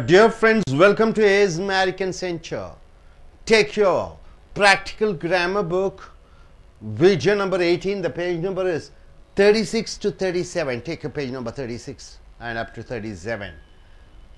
Dear friends, welcome to A's American Center. Take your practical grammar book, video number 18. The page number is 36 to 37. Take your page number 36 and up to 37.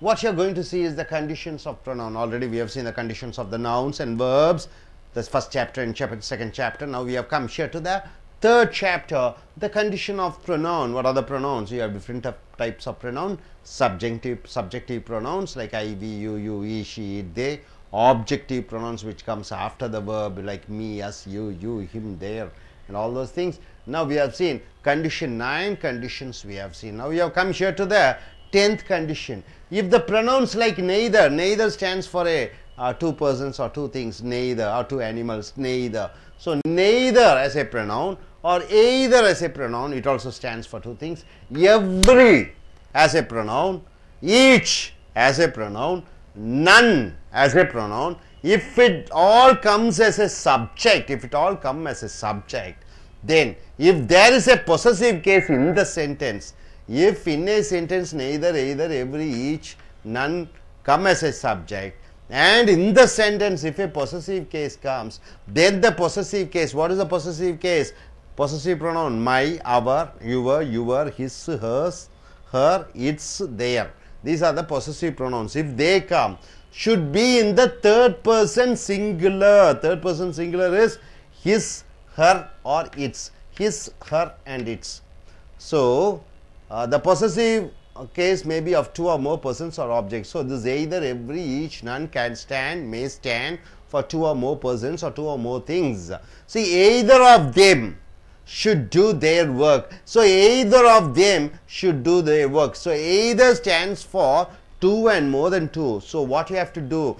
What you are going to see is the conditions of pronoun. Already we have seen the conditions of the nouns and verbs. That's first chapter and second chapter. Now we have come here to the third chapter, the condition of pronoun. What are the pronouns? You have different types of pronoun. Subjective pronouns like I, we, you, he, she, it, they. Objective pronouns which comes after the verb like me, us, you, him, there, and all those things. Now we have seen condition 9 conditions we have seen. Now we have come here to the 10th condition. If the pronouns like neither stands for a two persons or two things, neither, or two animals, neither. So neither as a pronoun or either as a pronoun, it also stands for two things. Every as a pronoun, each as a pronoun, none as a pronoun. If it all comes as a subject, then if there is a possessive case in the sentence, if in a sentence neither, either, every, each, none come as a subject, and in the sentence if a possessive case comes, then the possessive case, what is the possessive case? Possessive pronoun my, our, your, his, hers, her, its, their. These are the possessive pronouns. If they come, should be in the third person singular. Third person singular is his, her, or its. His, her, and its. So the possessive case may be of two or more persons or objects. So this either, every, each, none can stand, may stand for two or more persons or two or more things. See, either of them should do their work. So either of them should do their work. So either stands for two and more than two. So what you have to do,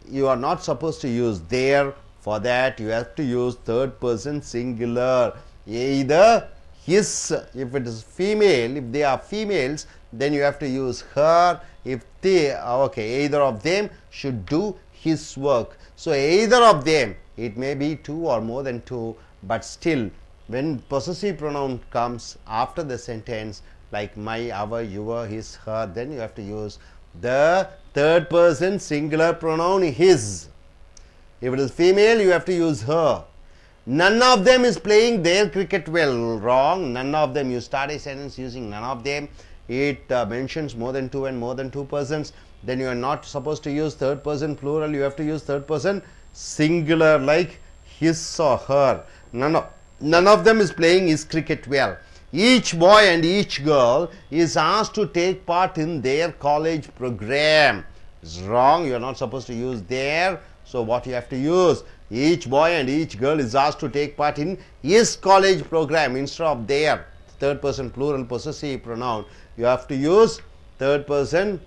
you are not supposed to use their. For that you have to use third person singular. Either his, if it is female, if they are females, then you have to use her. If they, okay, either of them should do his work. So either of them, it may be two or more than two, but still when possessive pronoun comes after the sentence like my, our, your, his, her, then you have to use the third person singular pronoun his. If it is female, you have to use her. None of them is playing their cricket well. Wrong. None of them. You start a sentence using none of them. It mentions more than two and more than two persons. Then you are not supposed to use third person plural. You have to use third person singular like his or her. None of them is playing his cricket well. Each boy and each girl is asked to take part in their college program. It's wrong. You are not supposed to use their. So what you have to use? Each boy and each girl is asked to take part in his college program instead of their. Third person plural possessive pronoun. You have to use third person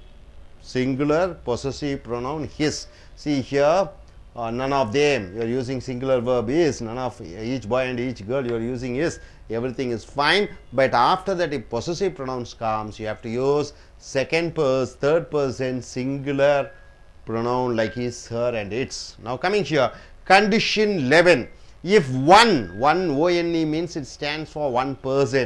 singular possessive pronoun his. See here, none of them, you are using singular verb is. None of each boy and each girl you are using is. Everything is fine, but after that if possessive pronouns comes, you have to use second person, third person singular pronoun like his, her, and its. Now coming here, condition 11. If one O-N-E means it stands for one person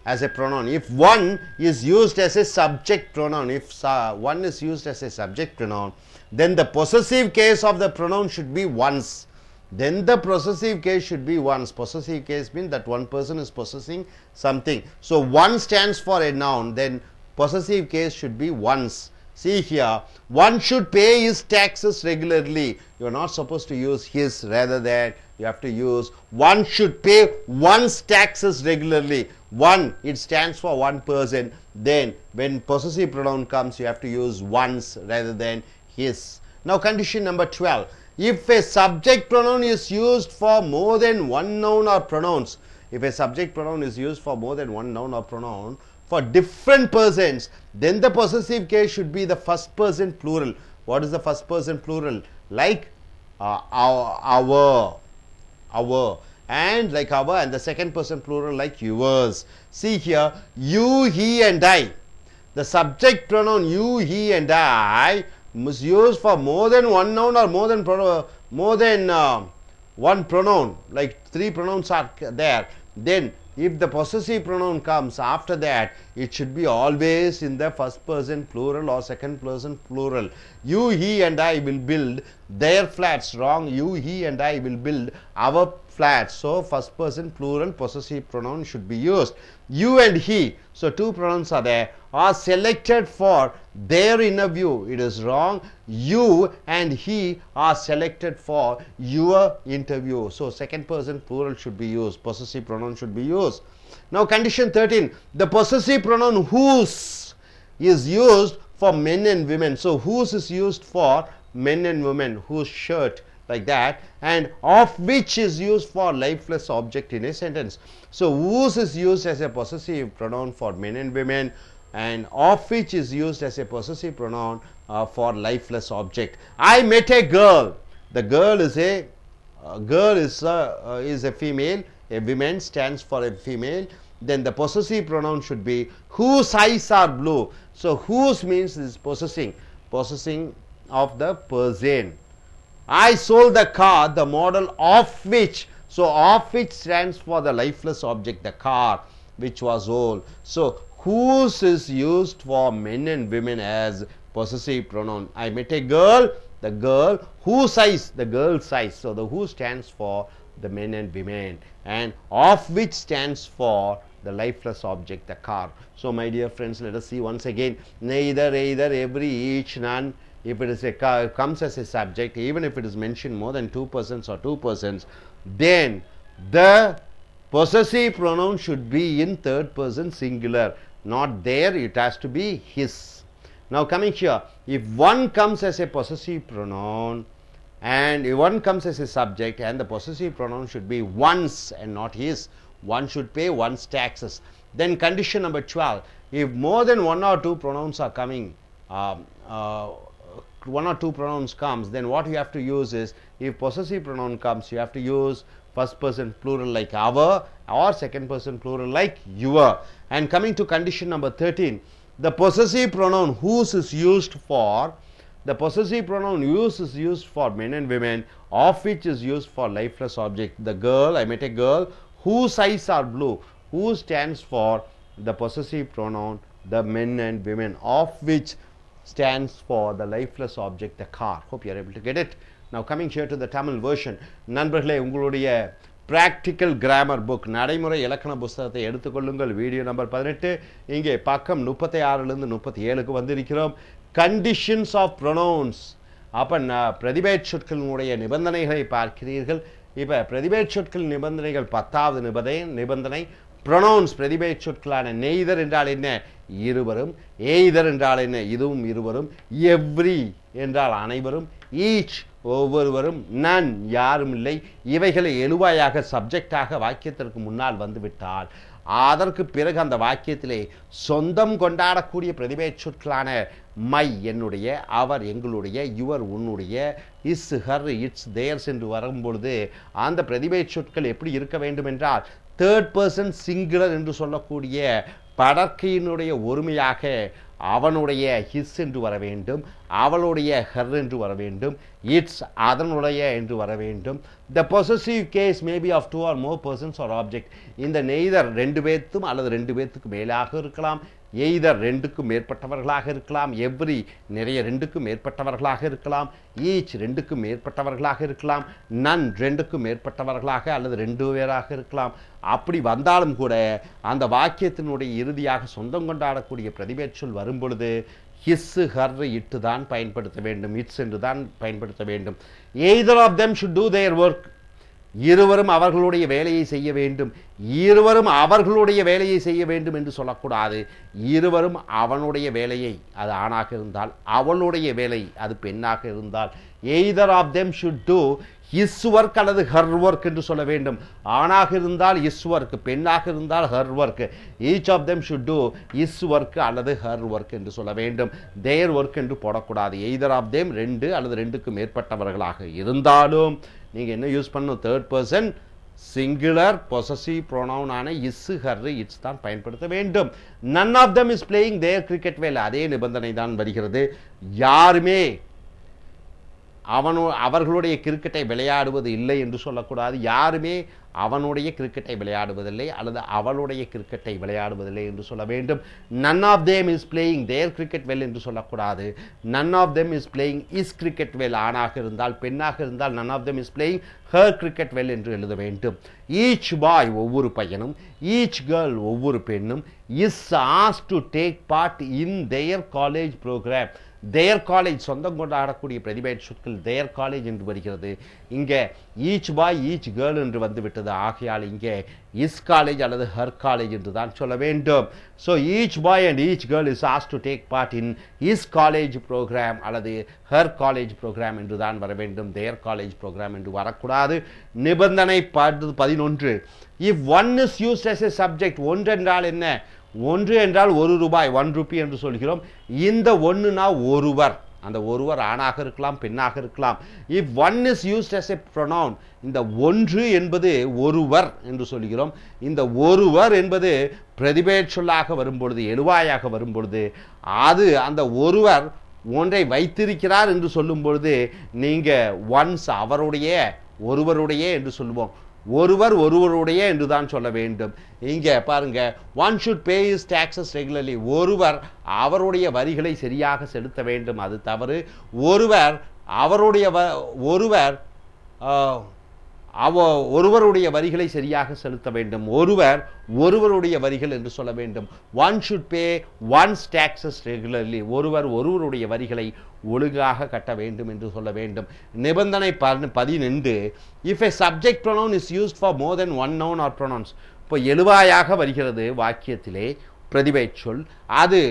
as a pronoun. If one is used as a subject pronoun, if one is used as a subject pronoun, then the possessive case of the pronoun should be once. Then the possessive case should be once. Possessive case means that one person is possessing something. So one stands for a noun, then possessive case should be once. See here, one should pay his taxes regularly. You are not supposed to use his, rather than you have to use one should pay one's taxes regularly. One, it stands for one person. Then when possessive pronoun comes, you have to use once rather than his. Now condition number 12. If a subject pronoun is used for more than one noun or pronouns, if a subject pronoun is used for more than one noun or pronoun for different persons, then the possessive case should be the first person plural. What is the first person plural? Like our, and like our, and the second person plural like yours. See here, you, he, and I. The subject pronoun you, he, and I must use for more than one noun or more than one pronoun, like three pronouns are there. Then if the possessive pronoun comes after that, it should be always in the first person plural or second person plural. You, he and I will build their flats. Wrong. You, he and I will build our flats. So first person plural possessive pronoun should be used. You and he, so two pronouns are there, are selected for their interview. It is wrong. You and he are selected for your interview. So second person plural should be used. Possessive pronoun should be used. Now condition 13. The possessive pronoun whose is used for men and women. So whose is used for men and women. Whose shirt, like that, and of which is used for lifeless object in a sentence. So whose is used as a possessive pronoun for men and women, and of which is used as a possessive pronoun for lifeless object. I met a girl. The girl is a female. A woman stands for a female. Then the possessive pronoun should be whose eyes are blue. So whose means is possessing of the person. I sold the car, the model of which. So of which stands for the lifeless object, the car, which was old. So whose is used for men and women as possessive pronoun. I met a girl, the girl, whose eyes, the girl's eyes. So the who stands for the men and women, and of which stands for the lifeless object, the car. So my dear friends, let us see once again. Neither, either, every, each, none. If it is comes as a subject, even if it is mentioned more than two persons or two persons, then the possessive pronoun should be in third person singular. Not there, it has to be his. Now coming here, if one comes as a possessive pronoun and if one comes as a subject, and the possessive pronoun should be one's and not his, one should pay one's taxes. Then condition number 12, if more than one or two pronouns are coming, one or two pronouns comes, then what you have to use is, if possessive pronoun comes, you have to use first person plural like our, or second person plural like your. And coming to condition number 13, the possessive pronoun whose is used for, the possessive pronoun whose is used for men and women, of which is used for lifeless object. The girl, I met a girl whose eyes are blue. Who stands for the possessive pronoun, the men and women, of which stands for the lifeless object, the car. Hope you are able to get it. Now coming here to the Tamil version. நண்பர்களே, உங்களுடைய practical grammar book நடைமுறை இலக்கண புஸ்தகத்தை எடுத்துக்கொள்ளுங்கள். Video number 18. இங்கே பக்கம் 36லிருந்து 37க்கு வந்திருக்கிறோம். Conditions of pronouns. அப்போ பிரதிபெயர் சொற்களினுடைய நிபந்தனைகளை பார்க்கிறீர்கள். இப்போ பிரதிபெயர் சொற்கள் நிபந்தனைகள் 10வது நிபந்தனை ப்ரொனவுன்ஸ் பிரதிபெயர் சொற்களான நெய்தர் என்றால் என்ன? இருவரும். எய்தர் என்றால் என்ன? இதுவும் இருவரும். எவ்ரி என்றால் அனைவரும். ஈச் ஒவ்வொருவரும். நன் யாரும் இல்லை. இவைகளை எழுவாயாக சப்ஜெக்டாக வாக்கியத்திற்கு முன்னால் வந்துவிட்டால் அதற்கு பிறகு அந்த வாக்கியத்திலே சொந்தம் கொண்டாடக்கூடிய பிரதிபெயர் சொற்களான மை என்னுடைய, அவர் எங்களுடைய, யுவர் உன்னுடைய, இஸ் ஹர் இட்ஸ் தேர்ஸ் என்று வரும்பொழுது அந்த பிரதிபெயர் சொற்கள் எப்படி இருக்க வேண்டும் என்றால் தேர்ட் பர்சன் சிங்குலர் என்று சொல்லக்கூடிய படற்கையினுடைய ஒருமையாக அவனுடைய ஹிஸ் என்று வர வேண்டும், அவளுடைய ஹர் என்று வர வேண்டும், இட்ஸ் அதனுடைய என்று வர வேண்டும். The possessive case may be of two or more persons or object. இந்த நெய்தர் ரெண்டு பேர்த்தும் அல்லது ரெண்டு பேர்த்துக்கு மேலாக இருக்கலாம், எய்தர் ரெண்டுக்கும் மேற்பட்டவர்களாக இருக்கலாம், எவ்ரி நிறைய ரெண்டுக்கும் மேற்பட்டவர்களாக இருக்கலாம், ஈச் ரெண்டுக்கும் மேற்பட்டவர்களாக இருக்கலாம், நன் ரெண்டுக்கும் மேற்பட்டவர்களாக அல்லது ரெண்டு பேராக இருக்கலாம். அப்படி வந்தாலும் கூட அந்த வாக்கியத்தினுடைய இறுதியாக சொந்தம் கொண்டாடக்கூடிய பிரதிபெயர் சொல் வரும் பொழுது ஹிஸ் ஹர் இட்டு தான் பயன்படுத்த வேண்டும், இட்ஸ் என்று தான் பயன்படுத்த வேண்டும். Either of them should do their work. இருவரும் அவர்களுடைய வேலையை செய்ய வேண்டும். இருவரும் அவர்களுடைய வேலையை செய்ய வேண்டும் என்று சொல்லக்கூடாது. இருவரும் அவனுடைய வேலையை, அது ஆணாக இருந்தால், அவளுடைய வேலை அது பெண்ணாக இருந்தால், either of them should do his work அல்லது ஹர் ஒர்க் என்று சொல்ல வேண்டும். ஆணாக இருந்தால் இஸ் ஒர்க், பெண்ணாக இருந்தால் her work. Each of them should do his work அல்லது ஹர் ஒர்க் என்று சொல்ல வேண்டும். தேர் ஒர்க் என்று போடக்கூடாது. எய்தர் ஆஃப் தெம் ரெண்டு அல்லது ரெண்டுக்கு மேற்பட்டவர்களாக இருந்தாலும் நீங்கள் என்ன யூஸ் பண்ணணும்? தேர்ட் பர்சன் சிங்குலர் பொசசிவ் ப்ரொனவுனான இஸ் ஹர் இட்ஸ் தான் பயன்படுத்த வேண்டும். None of them is playing their cricket well. அதே நிபந்தனை தான் வருகிறது. யாருமே அவர்களுடைய கிரிக்கெட்டை விளையாடுவது இல்லை என்று சொல்லக்கூடாது. யாருமே அவனுடைய கிரிக்கெட்டை விளையாடுவதில்லை அல்லது அவளுடைய கிரிக்கெட்டை விளையாடுவதில்லை என்று சொல்ல வேண்டும். none of them is playing their cricket well என்று சொல்லக்கூடாது. none of them is playing is cricket well. ஆணாக இருந்தால் பெண்ணாக இருந்தால் none of them is playing her cricket well என்று எழுத வேண்டும். each boy ஒவ்வொரு பையனும், each girl ஒவ்வொரு பெண்ணும் is asked to take part in their college program. their college சொந்தம் கொண்டாடக்கூடிய பிரதிபெயர் சொற்கள் their college என்று வருகிறது. இங்கே each boy each girl என்று வந்துவிட்டது. ஆகையால் இங்கே is college அல்லது her college என்று தான் சொல்ல வேண்டும். so each boy and each girl is asked to take part in his college program அல்லது her college program என்று தான் வர வேண்டும். their college program என்று வரக்கூடாது. நிபந்தனை 11 if one is used as a subject, ஒன்று என்றால் என்ன? ஒன்று என்றால் ₹1 1 rupee என்று சொல்கிறோம். இந்த ஒன்றுனா ஒருவர், அந்த ஒருவர் ஆணாக இருக்கலாம் பெண்ணாக இருக்கலாம். if one is used as a pronoun, இந்த ஒன்று என்பது ஒருவர் என்று சொல்கிறோம். இந்த ஒருவர் என்பது பிரதிபெயர் சொல்லாக வரும்பொழுது, எழுவாயாக வரும்பொழுது, அது அந்த ஒருவர் ஒன்றை வைத்திருக்கிறார் என்று சொல்லும் பொழுது நீங்க ஒன்ஸ் அவருடைய ஒருவருடைய என்று சொல்லுவோம். ஒருவர் ஒருவருடைய என்று தான் சொல்ல வேண்டும். இங்கே பாருங்க, one should pay his taxes regularly. ஒருவர் அவருடைய வரிகளை சரியாக செலுத்த வேண்டும், அது தவறு. ஒருவர் அவருடைய ஒருவருடைய வரிகளை சரியாக செலுத்த வேண்டும். ஒருவர் ஒருவருடைய வரிகள் என்று சொல்ல வேண்டும். one should pay one's taxes regularly. ஒருவர் ஒருவருடைய வரிகளை ஒழுங்காக கட்ட வேண்டும் என்று சொல்ல வேண்டும். நிபந்தனை 12 if a subject pronoun is used for more than one noun or pronouns. இப்போ எழுவாயாக வருகிறது வாக்கியத்திலே பிரதிபெயர் சொல், அது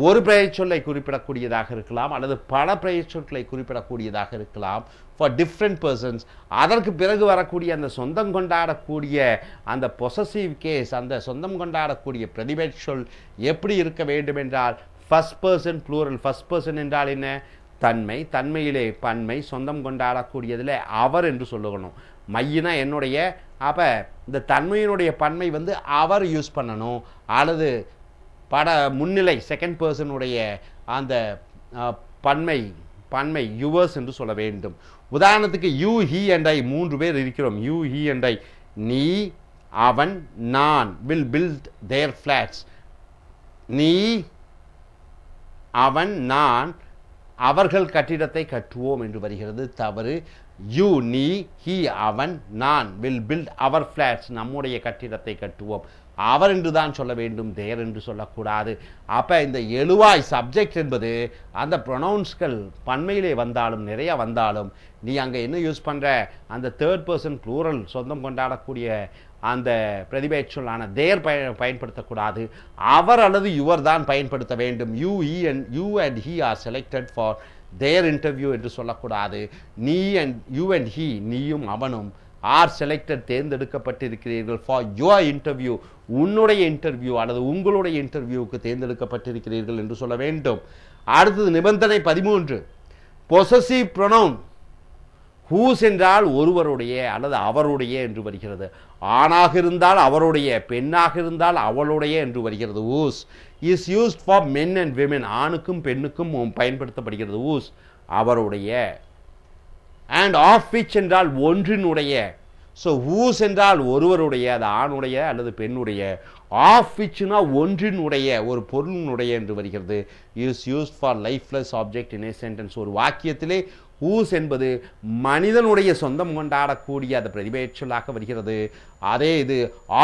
ஒரு பெயர் சொல்லை குறிப்பிடக்கூடியதாக இருக்கலாம் அல்லது பல பெயர் சொற்களை குறிப்பிடக்கூடியதாக இருக்கலாம் ஃபார் டிஃப்ரெண்ட் பர்சன்ஸ். அதற்கு பிறகு வரக்கூடிய அந்த சொந்தம் கொண்டாடக்கூடிய அந்த பொசசிவ் கேஸ், அந்த சொந்தம் கொண்டாடக்கூடிய பிரதிபெயர் சொல் எப்படி இருக்க வேண்டும் என்றால் first person plural. First person என்றால் என்ன? தன்மை, தன்மையிலே பன்மை, சொந்தம் கொண்டாடக்கூடியதில் அவர் என்று சொல்லணும். மையினா என்னுடைய, அப்போ இந்த தன்மையினுடைய பன்மை அவர் யூஸ் பண்ணணும். அல்லது முன்னிலை செகண்ட் பர்சனுடைய அந்த பன்மை யுவர்ஸ் என்று சொல்ல வேண்டும். உதாரணத்துக்கு யூ ஹீ அண்ட் ஐ 3 பேர் இருக்கிறோம். யூ ஹீ அண்ட் ஐ, நீ அவன் நான் வில் பில்ட் தேர் ஃபிளாட்ஸ். நீ அவன் நான் அவர்கள் கட்டிடத்தை கட்டுவோம் என்று வருகிறது, தவறு. யூ நீ, ஹீ அவன், நான் வில் பில்ட் அவர் ஃபிளாட்ஸ் நம்முடைய கட்டிடத்தை கட்டுவோம். அவர் என்று தான் சொல்ல வேண்டும், தேர் என்று சொல்லக்கூடாது. அப்போ இந்த எழுவாய் சப்ஜெக்ட் என்பது அந்த ப்ரொனவுன்ஸ்கள் பன்மையிலே வந்தாலும் நிறைய வந்தாலும் நீ அங்கே என்ன யூஸ் பண்ணுற, அந்த தேர்ட் பர்சன் ப்ளூரல் சொந்தம் கொண்டாடக்கூடிய அந்த பிரதிபெயர் சொல்லான தேர் பயன்படுத்தக்கூடாது. அவர் அல்லது யுவர் தான் பயன்படுத்த வேண்டும். You and he are selected for their interview என்று சொல்லக்கூடாது. யூ அண்ட் ஹீ, நீயும் அவனும் ஆர் செலக்டட் தேர்ந்தெடுக்கப்பட்டிருக்கிறீர்கள் ஃபார் யுவர் இன்டர்வியூ, உன்னுடைய இன்டர்வியூ அல்லது உங்களுடைய இன்டர்வியூவுக்கு தேர்ந்தெடுக்கப்பட்டிருக்கிறீர்கள் என்று சொல்ல வேண்டும். அடுத்தது நிபந்தனை 13 பொசசிவ் ப்ரொனவுன் ஹூஸ் என்றால் ஒருவருடைய அல்லது அவருடைய என்று வருகிறது. ஆணாக இருந்தால் அவருடைய, பெண்ணாக இருந்தால் அவளுடைய என்று வருகிறது. Whose is used for men and women. ஆணுக்கும் பெண்ணுக்கும் பயன்படுத்தப்படுகிறது. ஹூஸ் அவருடைய. அண்ட் ஆஃப் விச் என்றால் ஒன்றினுடைய. ஸோ ஹூஸ் என்றால் ஒருவருடைய, அது ஆணுடைய அல்லது பெண்ணுடைய. ஆஃப் விச்னா ஒன்றினுடைய, ஒரு பொருளினுடைய என்று வருகிறது. Is used for lifeless object in A sentence. ஒரு வாக்கியத்திலே ஹூஸ் என்பது மனிதனுடைய சொந்தம் கொண்டாடக்கூடிய அந்த பிரதிபெயர் சொல்லாக வருகிறது. அதே இது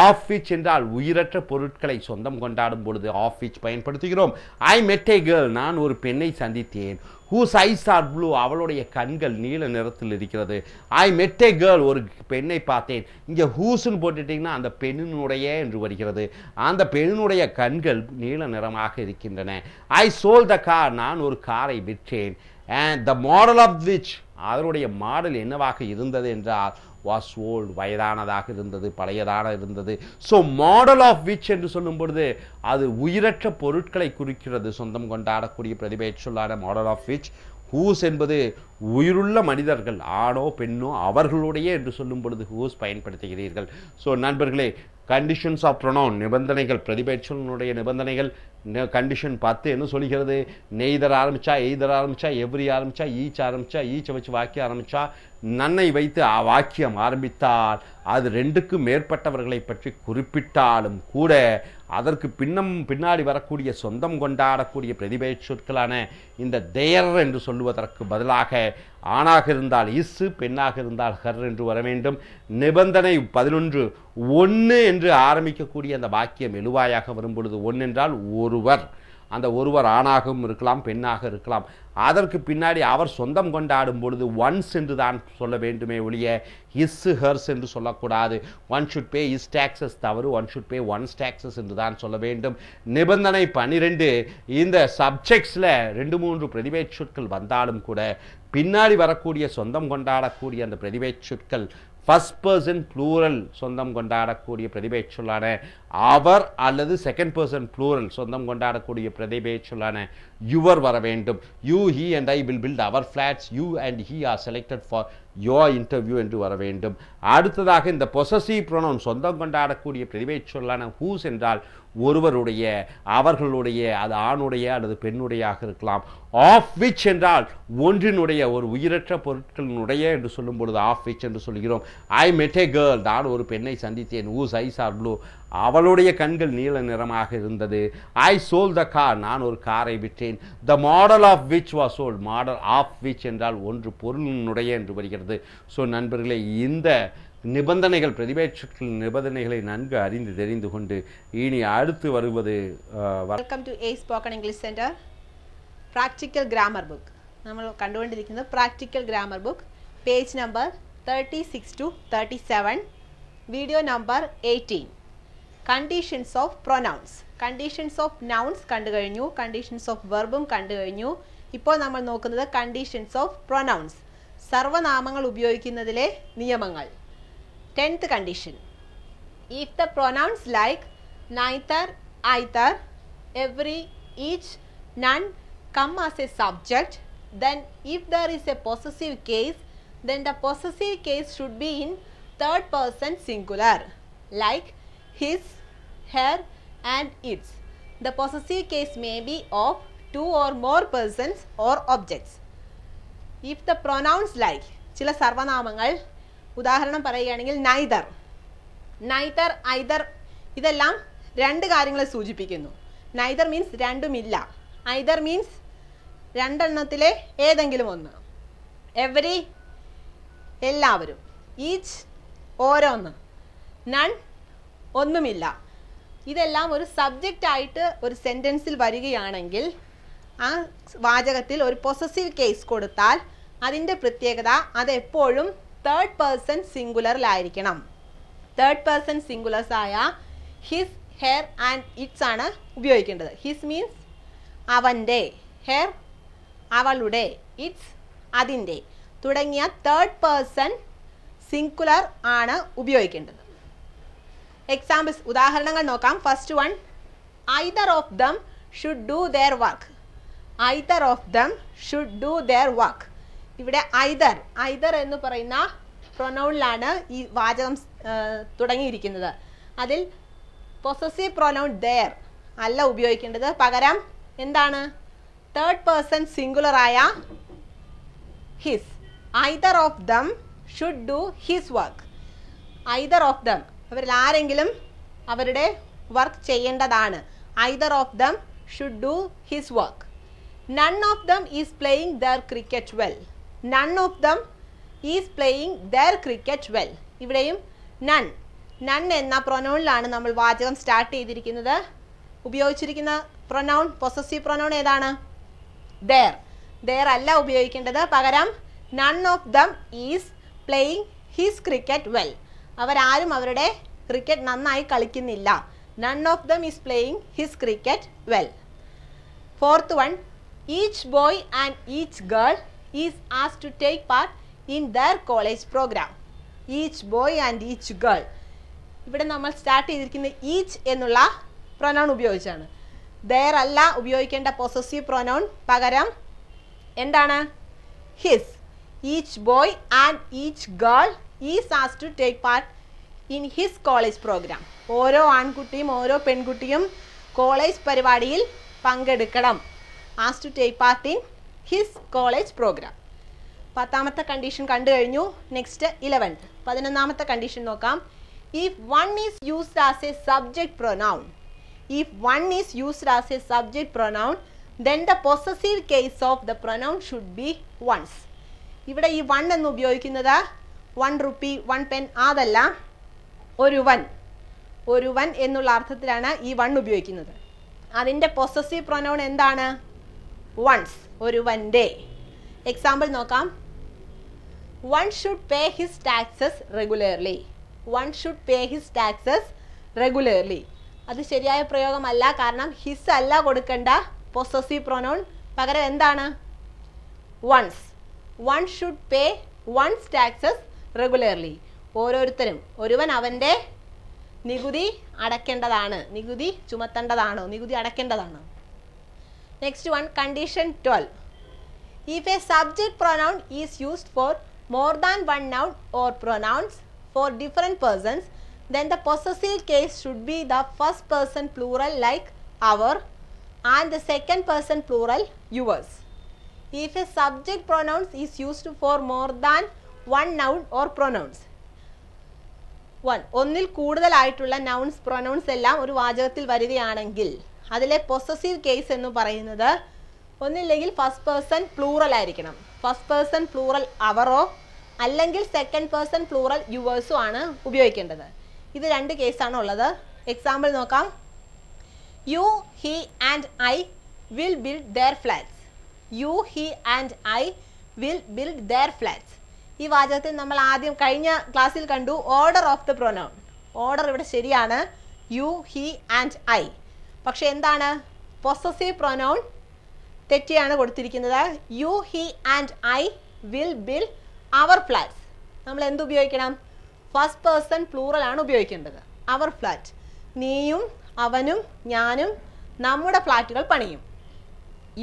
ஆஃப் விச் என்றால் உயிரற்ற பொருட்களை சொந்தம் கொண்டாடும் பொழுது ஆஃப் விச் பயன்படுத்துகிறோம். ஐ மெட் ஏ கேர்ள், நான் ஒரு பெண்ணை சந்தித்தேன். ஹூஸ் ஐஸ் ஆர் ப்ளூ, அவளுடைய கண்கள் நீல நிறத்தில் இருக்கிறது. ஐ மெட் ஏ கேர்ள், ஒரு பெண்ணை பார்த்தேன். இங்கே ஹூஸ்ன்னு போட்டுட்டிங்கன்னா அந்த பெண்ணினுடைய என்று வருகிறது. அந்த பெண்ணினுடைய கண்கள் நீல நிறமாக இருக்கின்றன. ஐ சோல்ட் த கார், நான் ஒரு காரை விற்றேன். and the model of which, அதனுடைய மாடல் என்னவாக இருந்தது என்றால் was old, வயதானதாக இருந்தது, பழையதாக இருந்தது. ஸோ மாடல் ஆஃப் விச் என்று சொல்லும் பொழுது அது உயிரற்ற பொருட்களை குறிக்கிறது. சொந்தம் கொண்டாடக்கூடிய பிரதிபெயர் சொல்லான மாடல் ஆஃப் விச். ஹூஸ் என்பது உயிருள்ள மனிதர்கள், ஆணோ பெண்ணோ அவர்களுடைய என்று சொல்லும் பொழுது ஹூஸ் பயன்படுத்துகிறீர்கள். ஸோ நண்பர்களே, கண்டிஷன்ஸ் ஆஃப் ப்ரொனவுன் நிபந்தனைகள் பிரதிபெயர்ச்சொல்லினுடைய நிபந்தனைகள் கண்டிஷன் 10 என்ன சொல்கிறது? நெய்தர் ஆரம்பித்தா, எய்தர் ஆரம்பித்தா, எவ்ரி ஆரம்பித்தா, ஈச் ஆரம்பித்தா, ஈச்சை வச்சு வாக்கியம் ஆரம்பித்தா, நன்னை வைத்து வாக்கியம் ஆரம்பித்தால் அது 2க்கு மேற்பட்டவர்களை பற்றி குறிப்பிட்டாலும் கூட அதற்கு பின்னாடி வரக்கூடிய சொந்தம் கொண்டாடக்கூடிய பிரதிபெயர் சொற்களான இந்த தேர் என்று சொல்லுவதற்கு பதிலாக ஆணாக இருந்தால் இஸ்ஸு, பெண்ணாக இருந்தால் ஹர் என்று வர வேண்டும். நிபந்தனை 11 1 என்று ஆரம்பிக்கக்கூடிய அந்த வாக்கியம் எழுவாயாக வரும் பொழுது 1 என்றால் ஒருவர், அந்த ஒருவர் ஆணாகவும் இருக்கலாம் பெண்ணாக இருக்கலாம். அதற்கு பின்னாடி அவர் சொந்தம் கொண்டாடும் பொழுது ஒன்ஸ் என்று தான் சொல்ல வேண்டுமே ஒழிய ஹிஸ் ஹர்ஸ் என்று சொல்லக்கூடாது. One should pay is taxes தவறு, one should pay one's taxes என்று தான் சொல்ல வேண்டும். நிபந்தனை 12 இந்த சப்ஜெக்ட்ஸில் 2-3 பிரதிபெயர் சொற்கள் வந்தாலும் கூட பின்னாடி வரக்கூடிய சொந்தம் கொண்டாடக்கூடிய அந்த பிரதிபெயர் சொற்கள் ஃபர்ஸ்ட் பர்சன் ப்ளூரல் சொந்தம் கொண்டாடக்கூடிய பிரதிபெயர் சொல்லான அவர் அல்லது செகண்ட் பர்சன் ப்ளூரல் சொந்தம் கொண்டாடக்கூடிய பிரதிபெயர் சொல்லான யுவர் வர வேண்டும். You, he and I will build our flats, you and he are selected for your interview என்று வர வேண்டும். அடுத்ததாக இந்த பொசசிவ் ப்ரொனவுன் சொந்தம் கொண்டாடக்கூடிய பிரதிபெயர் சொல்லான ஹூஸ் என்றால் ஒருவருடைய, அவர்களுடைய, அது ஆணுடைய அல்லது பெண்ணுடையாக இருக்கலாம். ஆஃப் விச் என்றால் ஒன்றினுடைய, ஒரு உயிரற்ற பொருட்களினுடைய என்று சொல்லும் பொழுது ஆஃப் விச் என்று சொல்கிறோம். ஐ மெட் ஏ கேர்ள், நான் ஒரு பெண்ணை சந்தித்தேன். ஊஸ் ஐஸ் ஆர் ப்ளூ, அவளுடைய கண்கள் நீல நிறமாக இருந்தது. ஐ சோல் த கார், நான் ஒரு காரை விற்றேன். The model of which was sold, model of which என்றால் ஒன்று பொருளினுடைய என்று வருகிறது. ஸோ நண்பர்களே, இந்த நிபந்தனைகள் பிரதிபெயர் சொற்கள் நிபந்தனைகளை நன்கு அறிந்து தெரிந்து கொண்டு இனி அடுத்து வருவது welcome to a spoken English centre practical grammar book. നമ്മൾ കണ്ടുകൊണ്ടിരിക്കുന്നത് practical grammar book, page number 36 to 37, video number 18. Conditions of pronouns. Conditions of nouns കണ്ടു കഴിഞ്ഞു, കണ്ടീഷൻസ് ഓഫ് വെർബും കണ്ടു കഴിഞ്ഞു. ഇപ്പോൾ നമ്മൾ നോക്കുന്നത് കണ്ടീഷൻസ് ഓഫ് പ്രൊനൗൺസ്, സർവനാമങ്ങൾ ഉപയോഗിക്കുന്നതിലെ നിയമങ്ങൾ. 10th condition. If the pronouns like neither, either, every, each, none come as a subject, then if there is a possessive case, then the possessive case should be in third person singular, like his, her and its. The possessive case may be of 2 or more persons or objects. If the pronouns like, ചില സർവനാമങ്ങൾ ഉദാഹരണം പറയുകയാണെങ്കിൽ neither, neither, either, ഇതെല്ലാം 2 കാര്യങ്ങളെ സൂചിപ്പിക്കുന്നു. Neither means രണ്ടുമില്ല, either means രണ്ടെണ്ണത്തിലെ ഏതെങ്കിലും ഒന്ന്, every എല്ലാവരും, each ഓരോന്ന്, നൺ ഒന്നുമില്ല. ഇതെല്ലാം ഒരു സബ്ജക്റ്റ് ആയിട്ട് ഒരു സെൻറ്റൻസിൽ വരികയാണെങ്കിൽ ആ വാചകത്തിൽ ഒരു പൊസസീവ് കേസ് കൊടുത്താൽ അതിൻ്റെ പ്രത്യേകത അതെപ്പോഴും തേർഡ് പേഴ്സൺ സിംഗുലറിലായിരിക്കണം. തേർഡ് പേഴ്സൺ സിംഗുലർസ് ആയ ഹിസ്, ഹെർ ആൻഡ് ഇറ്റ്സ് ആണ് ഉപയോഗിക്കേണ്ടത്. ഹിസ് മീൻസ് അവൻ്റെ, ഹെർ അവളുടെ, ഇറ്റ്സ് അതിൻ്റെ തുടങ്ങിയ തേർഡ് പേഴ്സൺ സിംഗുലർ ആണ് ഉപയോഗിക്കേണ്ടത്. എക്സാമ്പിൾസ്, ഉദാഹരണങ്ങൾ നോക്കാം. First one, either of them should do there work. Either of them should do there work. ഇവിടെ ഐദർ, ഐദർ എന്ന് പറയുന്ന പ്രൊനൗണിലാണ് ഈ വാചകം തുടങ്ങിയിരിക്കുന്നത്. അതിൽ പൊസസീവ് പ്രൊനൗൺ ദെയർ അല്ല ഉപയോഗിക്കേണ്ടത്, പകരം എന്താണ്, തേർഡ് പേഴ്സൺ സിംഗുലർ ആയ his. Either of them should do his work. Either of them, അവരിൽ ആരെങ്കിലും അവരുടെ വർക്ക് ചെയ്യേണ്ടതാണ്. Either of them should do his work. None of them is playing there cricket well. None of them is playing there cricket well. ഇവിടെയും none, none എന്ന പ്രൊനൗണിലാണ് നമ്മൾ വാചകം start ചെയ്തിരിക്കുന്നത്. ഉപയോഗിച്ചിരിക്കുന്ന പ്രൊനൗൺ, പൊസസീവ് പ്രൊനൗൺ ഏതാണ്? ദർ. ദർ അല്ല ഉപയോഗിക്കേണ്ടത്, പകരം none of them is playing his cricket well. അവരാരും അവരുടെ ക്രിക്കറ്റ് നന്നായി കളിക്കുന്നില്ല. None of them is playing his cricket well. Fourth one, each boy and each girl is asked to take part in their college programme. Each boy and each girl. ഇവിടെ നമ്മൾ start ചെയ്തിരിക്കുന്നത് each എന്നുള്ള pronoun ഉപയോഗിച്ചാണ്. There അല്ല ഉപയോഗിക്കേണ്ട possessive pronoun, പകരം എന്താണ്, his. Each boy and each girl is asked to take part in his college program. ഓരോ ആൺകുട്ടിയും ഓരോ പെൺകുട്ടിയും കോളേജ് പരിപാടിയിൽ പങ്കെടുക്കണം. As to take part in his college program. 10ാമത്തെ കണ്ടീഷൻ കണ്ടു കഴിഞ്ഞു. നെക്സ്റ്റ് 11th 11ാമത്തെ കണ്ടീഷൻ നോക്കാം. If one is used as a subject pronoun, if one is used as a subject pronoun, then the possessive case of the pronoun should be ones. ഇവിടെ ഈ one എന്ന് ഉപയോഗിക്കുന്നത് 1 rupee 1 pen അതല്ല, ഒരുവൻ എന്നുള്ള അർത്ഥത്തിലാണ് ഈ വൺ ഉപയോഗിക്കുന്നത്. അതിൻ്റെ പൊസസീവ് പ്രൊനൗൺ എന്താണ്? വൺസ്, ഒരുവൻ്റെ. എക്സാമ്പിൾ നോക്കാം. One should pay his taxes regularly. One should pay his taxes regularly. അത് ശരിയായ പ്രയോഗമല്ല, കാരണം ഹിസ് അല്ല കൊടുക്കേണ്ട പൊസസീവ് പ്രൊനൗൺ, പകരം എന്താണ്? One's. One should pay one's taxes regularly. ഓരോരുത്തരും, ഒരുവൻ അവൻ്റെ നികുതി അടയ്ക്കേണ്ടതാണ്, നികുതി ചുമത്തേണ്ടതാണോ, നികുതി അടയ്ക്കേണ്ടതാണ്. Next one, condition 12. If a subject pronoun is used for more than one noun or pronouns for different persons, then the possessive case should be the first person plural like our and the second person plural yours. If a subject pronoun is used for more than one noun or pronouns, ഒന്നിൽ കൂടുതലായിട്ടുള്ള nouns pronounce എല്ലാം ഒരു വാചകത്തിൽ വരികയാണെങ്കിൽ അതിലെ possessive case എന്ന് പറയുന്നത് ഒന്നില്ലെങ്കിൽ ഫസ്റ്റ് പേഴ്സൺ പ്ലൂറൽ ആയിരിക്കണം. ഫസ്റ്റ് പേഴ്സൺ പ്ലൂറൽ അവറോ അല്ലെങ്കിൽ സെക്കൻഡ് പേഴ്സൺ പ്ലൂറൽ യുവേഴ്സോ ആണ് ഉപയോഗിക്കേണ്ടത്. ഇത് 2 കേസാണ് ഉള്ളത്. എക്സാമ്പിൾ നോക്കാം. You, he and I will build their flats. You, he and I will build their flats. ഈ വാചകത്തിൽ നമ്മൾ ആദ്യം കഴിഞ്ഞ ക്ലാസ്സിൽ കണ്ടു order of the pronoun. Order ഇവിടെ ശരിയാണ്, യു, ഹി ആൻഡ് ഐ. പക്ഷെ എന്താണ്? പൊസസീവ് പ്രൊനൗൺ തെറ്റിയാണ് കൊടുത്തിരിക്കുന്നത്. You, he and I will build our flats. നമ്മൾ എന്ത് ഉപയോഗിക്കണം? ഫസ്റ്റ് പേഴ്സൺ പ്ലൂറൽ ആണ് ഉപയോഗിക്കേണ്ടത്. അവർ ഫ്ലാറ്റ്, നീയും അവനും ഞാനും നമ്മുടെ ഫ്ലാറ്റുകൾ പണിയും.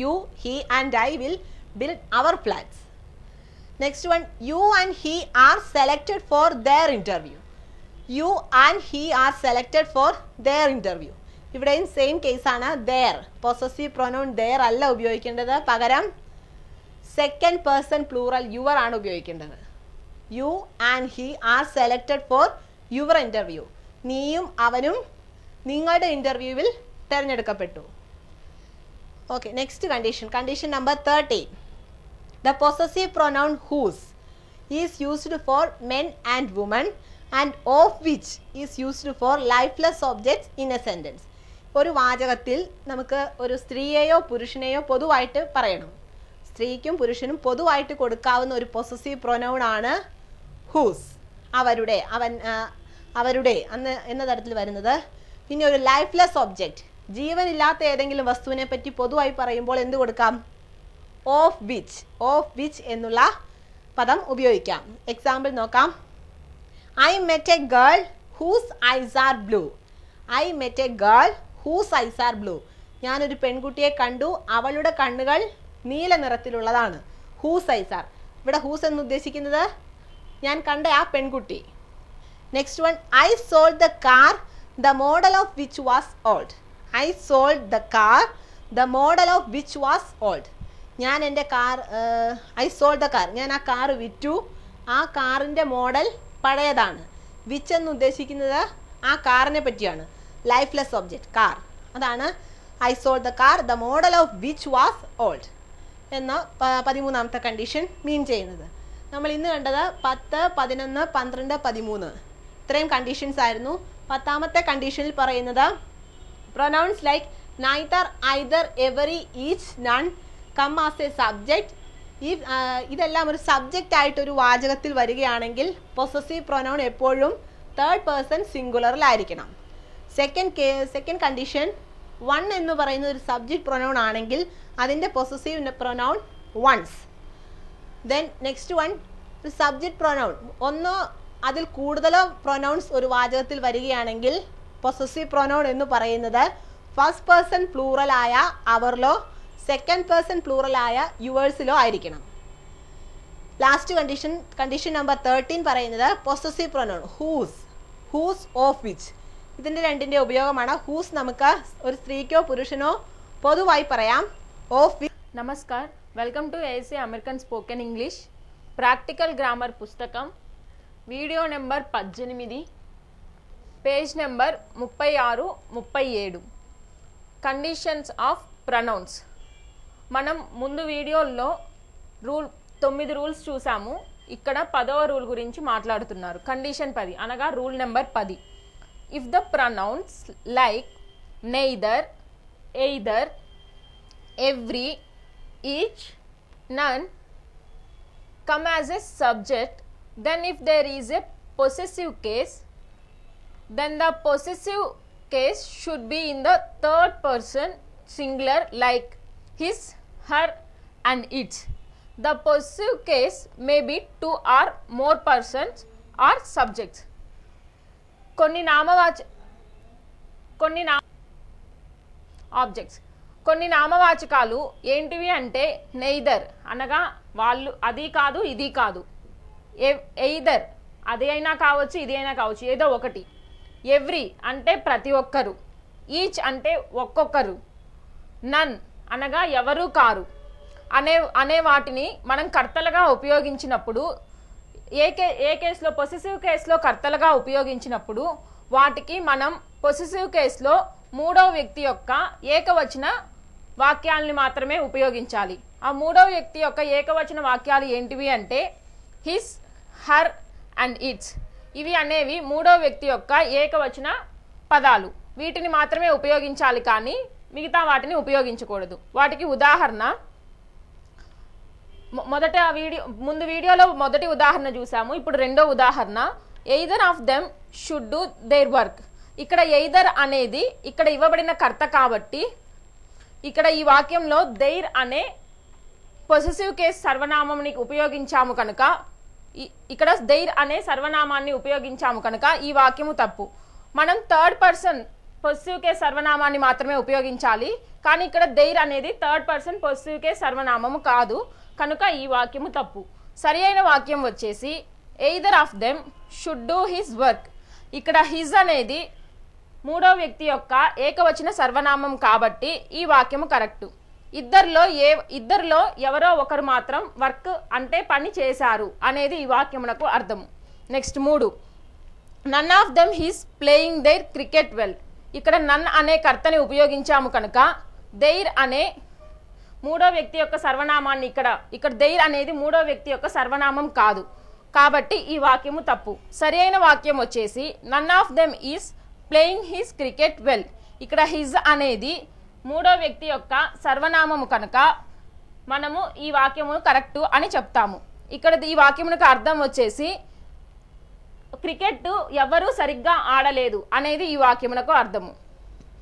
You, he and I will build our flats. Next one, you and he are selected for their interview. You and he are selected for their interview. ഇവിടെയും സെയിം കേസാണ്. ദെയർ, പൊസസീവ് പ്രൊനൗൺ ദെയർ അല്ല ഉപയോഗിക്കേണ്ടത്, പകരം second person plural your ആണ് ഉപയോഗിക്കേണ്ടത്. You and he are selected for your interview. നീയും അവനും നിങ്ങളുടെ ഇൻ്റർവ്യൂവിൽ തിരഞ്ഞെടുക്കപ്പെട്ടു. Okay, next condition, condition number 13. The possessive pronoun whose is used four men and woman and of which is used four lifeless objects in A sentence. ഒരു വാചകത്തിൽ നമുക്ക് ഒരു സ്ത്രീയെയോ പുരുഷനെയോ പൊതുവായിട്ട് പറയണം. സ്ത്രീക്കും പുരുഷനും പൊതുവായിട്ട് കൊടുക്കാവുന്ന ഒരു പൊസസീവ് പ്രൊനൗൺ ആണ് ഹൂസ്. അവരുടെ, അവരുടെ എന്ന തരത്തിൽ വരുന്നത്. പിന്നെ ഒരു ലൈഫ്ലെസ് ഒബ്ജക്റ്റ്, ജീവനില്ലാത്ത ഏതെങ്കിലും വസ്തുവിനെ പറ്റി പൊതുവായി പറയുമ്പോൾ എന്ത് കൊടുക്കാം? Of which. ഓഫ് വിച്ച് എന്നുള്ള പദം ഉപയോഗിക്കാം. എക്സാമ്പിൾ നോക്കാം. I met a girl whose eyes are blue. I met a girl whose eyes are blue. ഞാനൊരു പെൺകുട്ടിയെ കണ്ടു, അവളുടെ കണ്ണുകൾ നീല നിറത്തിലുള്ളതാണ്. Whose eyes are. ഇവിടെ ഹൂസ് എന്ന് ഉദ്ദേശിക്കുന്നത് ഞാൻ കണ്ട ആ പെൺകുട്ടി. Next one, I sold the car the model of which was old. I sold the car the model of which was old. ഞാൻ എൻ്റെ കാർ, ഐ സോൾഡ് ദ കാർ, ഞാൻ ആ കാർ വിറ്റു, ആ കാറിൻ്റെ മോഡൽ പഴയതാണ്. വിച്ച് എന്ന് ഉദ്ദേശിക്കുന്നത് ആ കാറിനെ പറ്റിയാണ്. ലൈഫ്ലെസ് ഒബ്ജക്റ്റ് കാർ, അതാണ് I sold the car the model of which was old എന്ന 13ാമത്തെ കണ്ടീഷൻ മീൻ ചെയ്യുന്നത്. നമ്മൾ ഇന്ന് കണ്ടത് 10, 11, 12, 13 ഇത്രയും കണ്ടീഷൻസ് ആയിരുന്നു. 10ാമത്തെ കണ്ടീഷനിൽ പറയുന്നത് pronouns like neither, either, every, each, none come as a subject. ഇതെല്ലാം ഒരു സബ്ജക്റ്റ് ആയിട്ട് ഒരു വാചകത്തിൽ വരികയാണെങ്കിൽ പൊസസീവ് പ്രൊനൗൺ എപ്പോഴും തേർഡ് പേഴ്സൺ സിംഗുലറിലായിരിക്കണം. സെക്കൻഡ് കണ്ടീഷൻ, വൺ എന്ന് പറയുന്ന ഒരു സബ്ജക്റ്റ് പ്രൊനൗൺ ആണെങ്കിൽ അതിൻ്റെ possessive pronoun one's. Then next one, ഒരു സബ്ജക്റ്റ് പ്രൊനൗൺ ഒന്നോ അതിൽ കൂടുതലോ പ്രൊനൗൺസ് ഒരു വാചകത്തിൽ വരികയാണെങ്കിൽ പൊസസീവ് പ്രൊനൗൺ എന്ന് പറയുന്നത് ഫസ്റ്റ് പേഴ്സൺ പ്ലൂറലായ അവറിലോ സെക്കൻഡ് പേഴ്സൺ പ്ലൂറലായ യുവേഴ്സിലോ ആയിരിക്കണം. ലാസ്റ്റ് കണ്ടീഷൻ നമ്പർ 13 പറയുന്നത് possessive pronoun whose of which. ഇതിൻ്റെ രണ്ടിൻ്റെ ഉപയോഗമാണ്. ഹൂസ് നമുക്ക് ഒരു സ്ത്രീക്കോ പുരുഷനോ പൊതുവായി പറയാം. Of which. నమస్కార్, welcome to AC American spoken English practical grammar పుస్తకం video number 18, page number 36, 37 conditions of pronouns. మనం ముందు వీడియోల్లో 9 రూల్స్ చూసాము. ఇక్కడ 10వ రూల్ గురించి మాట్లాడుతున్నారు. కండిషన్ 10 అనగా rule number 10. If the pronouns like neither, either, every, each, none come as a subject, then if there is a possessive case, then the possessive case should be in the third person singular like his, her and its. The possessive case may be 2 or more persons or subjects. కొన్ని నామవాచకాలు ఏంటివి అంటే neither అనగా వాళ్ళు, అది కాదు ఇది కాదు. Either అది అయినా కావచ్చు, ఇది అయినా కావచ్చు, ఏదో ఒకటి. ఎవ్రీ అంటే ప్రతి ఒక్కరు. ఈచ్ అంటే ఒక్కొక్కరు. నన్ అనగా ఎవరు కారు అనే వాటిని మనం కర్తలుగా ఉపయోగించినప్పుడు, ఏ కేసులో పొసెసివ్ కేసులో కర్తలుగా ఉపయోగించినప్పుడు వాటికి మనం పొసెసివ్ కేసులో మూడవ వ్యక్తి యొక్క ఏకవచన వాక్యాలని మాత్రమే ఉపయోగించాలి. ఆ మూడవ వ్యక్తి యొక్క ఏకవచన వాక్యాలు ఏంటివి అంటే హిస్, హర్ అండ్ ఇట్స్. ఇవి అనేవి మూడవ వ్యక్తి యొక్క ఏకవచన పదాలు. వీటిని మాత్రమే ఉపయోగించాలి, కానీ మిగతా వాటిని ఉపయోగించకూడదు. వాటికి ఉదాహరణ ముందు వీడియోలో మొదటి ఉదాహరణ చూసాము. ఇప్పుడు రెండో ఉదాహరణ, either of them should do their work. ఇక్కడ ఎయిదర్ అనేది ఇక్కడ ఇవ్వబడిన కర్త కాబట్టి ఇక్కడ ఈ వాక్యంలో దేర్ అనే పొసెసివ్ కేస్ సర్వనామాన్ని ఉపయోగించాము కనుక, ఇక్కడ దేర్ అనే సర్వనామాన్ని ఉపయోగించాము కనుక ఈ వాక్యము తప్పు. మనం థర్డ్ పర్సన్ పొసెసివ్ కేస్ సర్వనామాన్ని మాత్రమే ఉపయోగించాలి, కానీ ఇక్కడ దేర్ అనేది థర్డ్ పర్సన్ పొసెసివ్ కేస్ సర్వనామము కాదు కనుక ఈ వాక్యము తప్పు. సరి అయిన వాక్యం వచ్చేసి either of them should do his work. ఇక్కడ హిజ్ అనేది మూడో వ్యక్తి యొక్క ఏకవచన సర్వనామం కాబట్టి ఈ వాక్యము కరెక్టు. ఇద్దరిలో ఎవరో ఒకరు మాత్రం వర్క్ అంటే పని చేశారు అనేది ఈ వాక్యమునకు అర్థము. Next 3, none of them is playing their cricket well. ఇక్కడ నన్ అనే కర్తని ఉపయోగించాము కనుక దేర్ అనే మూడో వ్యక్తి యొక్క సర్వనామాన్ని ఇక్కడ దేర్ అనేది మూడో వ్యక్తి యొక్క సర్వనామం కాదు కాబట్టి ఈ వాక్యము తప్పు. సరి అయిన వాక్యం వచ్చేసి none of them is playing his cricket well. ఇక్కడ హిజ్ అనేది మూడో వ్యక్తి యొక్క సర్వనామము కనుక మనము ఈ వాక్యము కరెక్టు అని చెప్తాము. ఇక్కడ ఈ వాక్యమునకు అర్థం వచ్చేసి క్రికెట్ ఎవరు సరిగ్గా ఆడలేదు అనేది ఈ వాక్యమునకు అర్థము.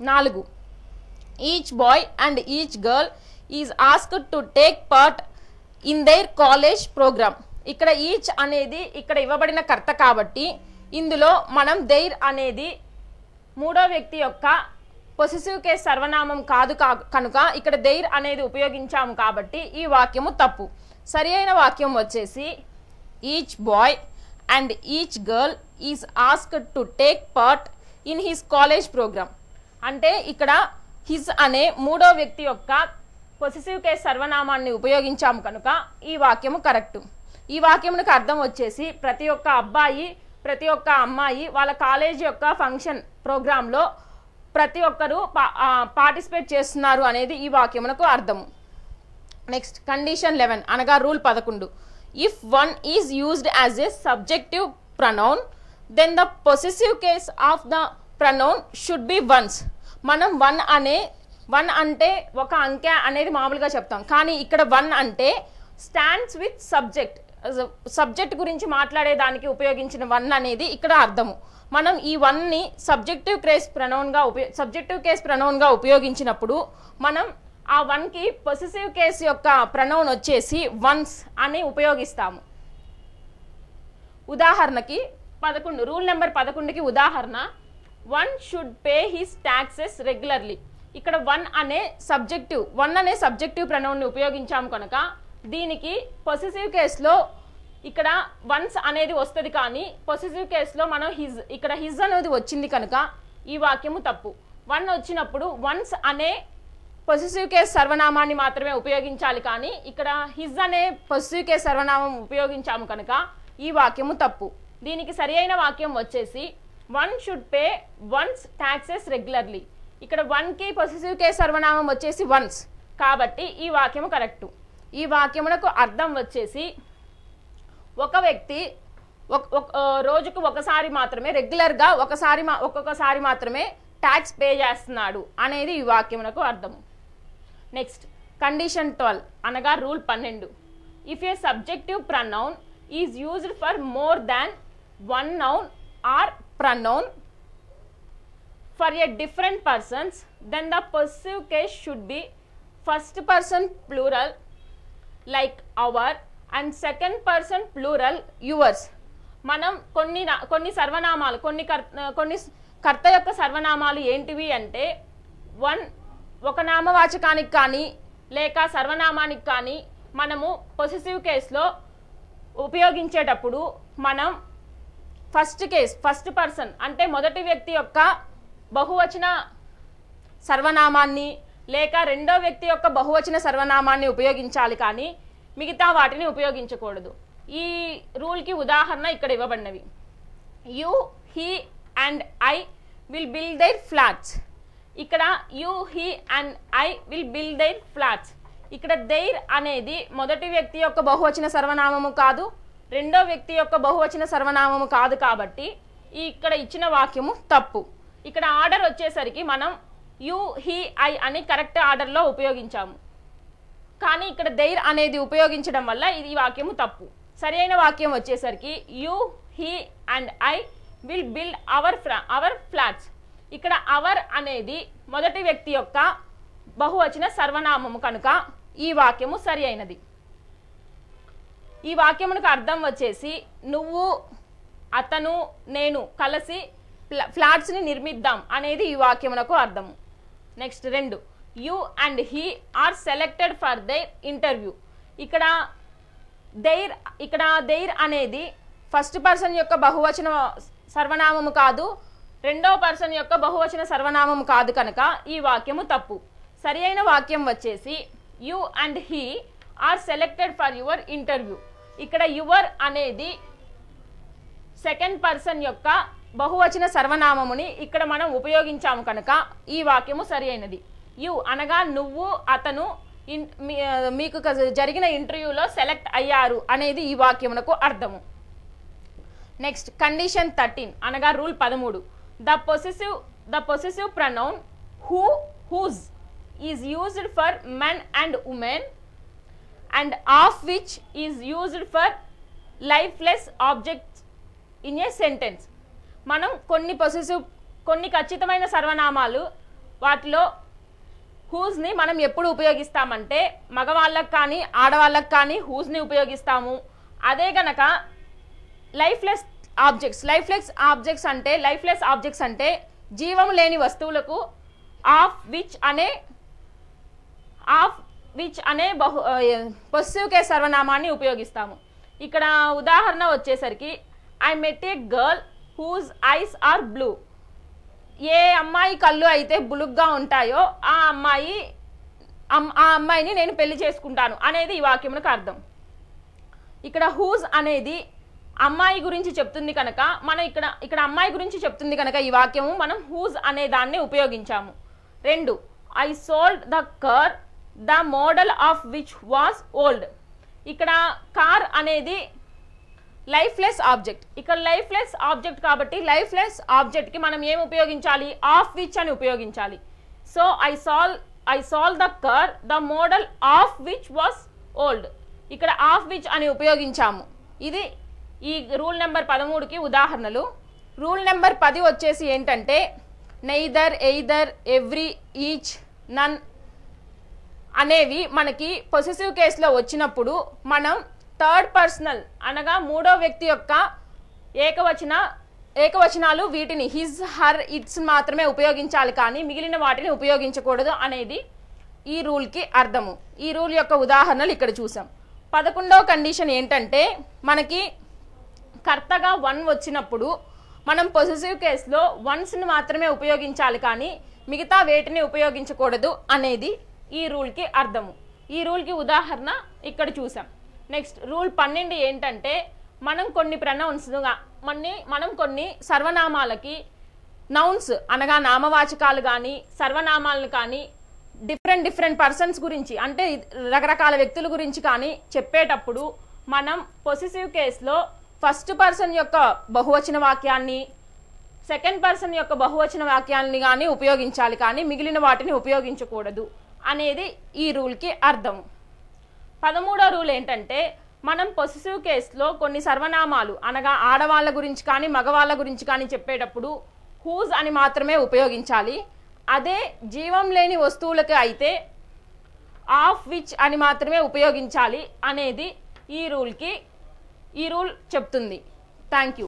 4, each boy and each girl is asked to take part in their college programme. ఇక్కడ ఈచ్ అనేది ఇక్కడ ఇవ్వబడిన కర్త కాబట్టి ఇందులో మనం దేర్ అనేది మూడో వ్యక్తి యొక్క పొసెసివ్ కేస్ సర్వనామం కాదు కనుక ఇక్కడ దేర్ అనేది ఉపయోగించాము కాబట్టి ఈ వాక్యము తప్పు. సరి అయిన వాక్యం వచ్చేసి each boy and each girl is asked to take part in his college programme. అంటే ఇక్కడ హిజ్ అనే మూడో వ్యక్తి యొక్క పొసెసివ్ కేస్ సర్వనామాన్ని ఉపయోగించాము కనుక ఈ వాక్యము కరెక్టు. ఈ వాక్యమునకు అర్థం వచ్చేసి ప్రతి ఒక్క అబ్బాయి, ప్రతి ఒక్క అమ్మాయి వాళ్ళ కాలేజ్ యొక్క ఫంక్షన్ ప్రోగ్రాంలో ప్రతి ఒక్కరూ పార్టిసిపేట్ చేస్తున్నారు అనేది ఈ వాక్యమునకు అర్థము. నెక్స్ట్ కండిషన్ 11 అనగా rule 11. If one is used as a subjective pronoun then the possessive case of the pronoun should be one's. మనం వన్ అంటే ఒక అంకె అనేది మామూలుగా చెప్తాం, కానీ ఇక్కడ వన్ అంటే స్టాండ్స్ విత్ సబ్జెక్ట్ గురించి మాట్లాడేదానికి ఉపయోగించిన వన్ అనేది ఇక్కడ అర్థము. మనం ఈ వన్ని సబ్జెక్టివ్ కేస్ ప్రొనౌన్గా ఉపయోగించినప్పుడు మనం ఆ వన్కి పొసెసివ్ కేస్ యొక్క ప్రొనౌన్ వచ్చేసి వన్స్ అని ఉపయోగిస్తాము. ఉదాహరణకి 11 రూల్ నెంబర్ 11కి ఉదాహరణ, one should pay his taxes regularly. ఇక్కడ వన్ అనే సబ్జెక్టివ్ ప్రొనౌన్ని ఉపయోగించాము కనుక దీనికి పొసెసివ్ కేసులో ఇక్కడ వన్స్ అనేది వస్తుంది కానీ పొసెసివ్ కేసులో మనం ఇక్కడ హిజ్ అనేది వచ్చింది కనుక ఈ వాక్యము తప్పు. వన్ వచ్చినప్పుడు వన్స్ అనే పొసెసివ్ కేస్ సర్వనామాన్ని మాత్రమే ఉపయోగించాలి కానీ ఇక్కడ హిజ్ అనే పొసెసివ్ కేస్ సర్వనామం ఉపయోగించాము కనుక ఈ వాక్యము తప్పు. దీనికి సరి అయిన వాక్యం వచ్చేసి one should pay once taxes regularly. ఇక్కడ వన్కి పొసెసివ్ కేస్ సర్వనామం వచ్చేసి వన్స్ కాబట్టి ఈ వాక్యము కరెక్టు. ఈ వాక్యమునకు అర్థం వచ్చేసి ఒక వ్యక్తి రోజుకు ఒకసారి మాత్రమే రెగ్యులర్గా ఒక్కొక్కసారి మాత్రమే ట్యాక్స్ పే చేస్తున్నాడు అనేది ఈ వాక్యమునకు అర్థము. నెక్స్ట్ కండిషన్ 12 అనగా rule 12. If a subjective pronoun is used for more than one noun or pronoun for a different persons then the possessive case should be first person plural like our and second person plural yours. మనం కొన్ని సర్వనామాలు కొన్ని కర్త యొక్క సర్వనామాలు ఏంటివి అంటే ఒక నామవాచకానికి కానీ లేక సర్వనామానికి కానీ మనము పొసెసివ్ కేసులో ఉపయోగించేటప్పుడు మనం ఫస్ట్ పర్సన్ అంటే మొదటి వ్యక్తి యొక్క బహువచన సర్వనామాన్ని లేక రెండో వ్యక్తి యొక్క బహువచన సర్వనామాన్ని ఉపయోగించాలి కానీ మిగతా వాటిని ఉపయోగించకూడదు. ఈ రూల్కి ఉదాహరణ ఇక్కడ ఇవ్వబడినవి. You, he and I will build their flats. ఇక్కడ you, he and I will build their flats. ఇక్కడ దైర్ అనేది మొదటి వ్యక్తి యొక్క బహువచన సర్వనామము కాదు, రెండో వ్యక్తి యొక్క బహువచన సర్వనామము కాదు కాబట్టి ఇక్కడ ఇచ్చిన వాక్యము తప్పు. ఇక్కడ ఆర్డర్ వచ్చేసరికి మనం యూ, హీ, ఐ అని కరెక్ట్ ఆర్డర్లో ఉపయోగించాము కానీ ఇక్కడ దైర్ అనేది ఉపయోగించడం వల్ల ఇది వాక్యము తప్పు. సరైన వాక్యం వచ్చేసరికి you, he and I will build our flats. ఇక్కడ అవర్ అనేది మొదటి వ్యక్తి యొక్క బహువచన సర్వనామము కనుక ఈ వాక్యము సరి అయినది. ఈ వాక్యమునకు అర్థం వచ్చేసి నువ్వు, అతను, నేను కలిసి ఫ్లాట్స్ని నిర్మిద్దాం అనేది ఈ వాక్యమునకు అర్థము. Next 2 you and he or selected for their interview. ఇక్కడ దైర్ అనేది ఫస్ట్ పర్సన్ యొక్క బహువచన సర్వనామము కాదు, రెండో పర్సన్ యొక్క బహువచన సర్వనామము కాదు కనుక ఈ వాక్యము తప్పు. సరి అయిన వాక్యం వచ్చేసి you and he or selected for your interview. ఇక్కడ యువర్ అనేది సెకండ్ పర్సన్ యొక్క బహువచన సర్వనామముని ఇక్కడ మనం ఉపయోగించాము కనుక ఈ వాక్యము సరి అయినది. యు అనగా నువ్వు, అతను మీకు జరిగిన ఇంటర్వ్యూలో సెలెక్ట్ అయ్యారు అనేది ఈ వాక్యమునకు అర్థము. నెక్స్ట్ కండిషన్ 13 అనగా rule 13. The possessive pronoun who, whose is used for men and women and of which is used for lifeless objects in a sentence. మనం కొన్ని ఖచ్చితమైన సర్వనామాలు వాటిలో హూజ్ని మనం ఎప్పుడు ఉపయోగిస్తామంటే మగవాళ్ళకు కానీ ఆడవాళ్ళకు కానీ హూజ్ని ఉపయోగిస్తాము. అదే గనక లైఫ్లెస్ ఆబ్జెక్ట్స్ అంటే జీవం లేని వస్తువులకు ఆఫ్ విచ్ అనే పొసెసివ్ కేస్ సర్వనామాన్ని ఉపయోగిస్తాము. ఇక్కడ ఉదాహరణ వచ్చేసరికి I met a girl whose eyes are blue. ఏ అమ్మాయి కళ్ళు అయితే బులుగ్గా ఉంటాయో ఆ అమ్మాయిని నేను పెళ్లి చేసుకుంటాను అనేది ఈ వాక్యమునకు అర్థం. ఇక్కడ హూజ్ అనేది అమ్మాయి గురించి చెప్తుంది కనుక మనం ఇక్కడ అమ్మాయి గురించి చెప్తుంది కనుక ఈ వాక్యము మనం హూజ్ అనే దాన్ని ఉపయోగించాము. 2 I sold the car the model of which was old. ఇక్కడ కార్ అనేది లైఫ్లెస్ ఆబ్జెక్ట్. ఇక్కడ లైఫ్లెస్ ఆబ్జెక్ట్ కాబట్టి లైఫ్లెస్ ఆబ్జెక్ట్కి మనం ఏం ఉపయోగించాలి? ఆఫ్ విచ్ అని ఉపయోగించాలి. సో ఐ సాల్ the car the model of which was old. ఇక్కడ ఆఫ్ విచ్ అని ఉపయోగించాము. ఇది ఈ రూల్ నెంబర్ 13కి ఉదాహరణలు. రూల్ నెంబర్ 10 వచ్చేసి ఏంటంటే నెయిదర్, ఎయిదర్, ఎవ్రీ, ఈచ్, నన్ అనేవి మనకి పొసెసివ్ కేసులో వచ్చినప్పుడు మనం థర్డ్ పర్సనల్ అనగా మూడో వ్యక్తి యొక్క ఏకవచనాలు వీటిని హిజ్, హర్, ఇట్స్ మాత్రమే ఉపయోగించాలి కానీ మిగిలిన వాటిని ఉపయోగించకూడదు అనేది ఈ రూల్కి అర్థము. ఈ రూల్ యొక్క ఉదాహరణలు ఇక్కడ చూసాం. 11వ కండిషన్ ఏంటంటే మనకి కర్తగా వన్ వచ్చినప్పుడు మనం పొసెసివ్ కేసులో వన్స్ని మాత్రమే ఉపయోగించాలి కానీ మిగతా వేటిని ఉపయోగించకూడదు అనేది ఈ రూల్కి అర్థము. ఈ రూల్కి ఉదాహరణ ఇక్కడ చూసాం. నెక్స్ట్ రూల్ 12 ఏంటంటే మనం కొన్ని ప్రొనౌన్స్ మనం కొన్ని సర్వనామాలకి నౌన్స్ అనగా నామవాచకాలు కానీ సర్వనామాలను కానీ డిఫరెంట్ పర్సన్స్ గురించి అంటే రకరకాల వ్యక్తుల గురించి కానీ చెప్పేటప్పుడు మనం పొసెసివ్ కేసులో ఫస్ట్ పర్సన్ యొక్క బహువచన వాక్యాన్ని సెకండ్ పర్సన్ యొక్క బహువచన వాక్యాన్ని కానీ ఉపయోగించాలి కానీ మిగిలిన వాటిని ఉపయోగించకూడదు అనేది ఈ రూల్కి అర్థం. 13వ రూల్ ఏంటంటే మనం పొసెసివ్ కేసులో కొన్ని సర్వనామాలు అనగా ఆడవాళ్ళ గురించి కానీ మగవాళ్ళ గురించి కానీ చెప్పేటప్పుడు హూజ్ అని మాత్రమే ఉపయోగించాలి. అదే జీవం లేని వస్తువులకి అయితే ఆఫ్ విచ్ అని మాత్రమే ఉపయోగించాలి అనేది ఈ రూల్ చెప్తుంది. Thank you.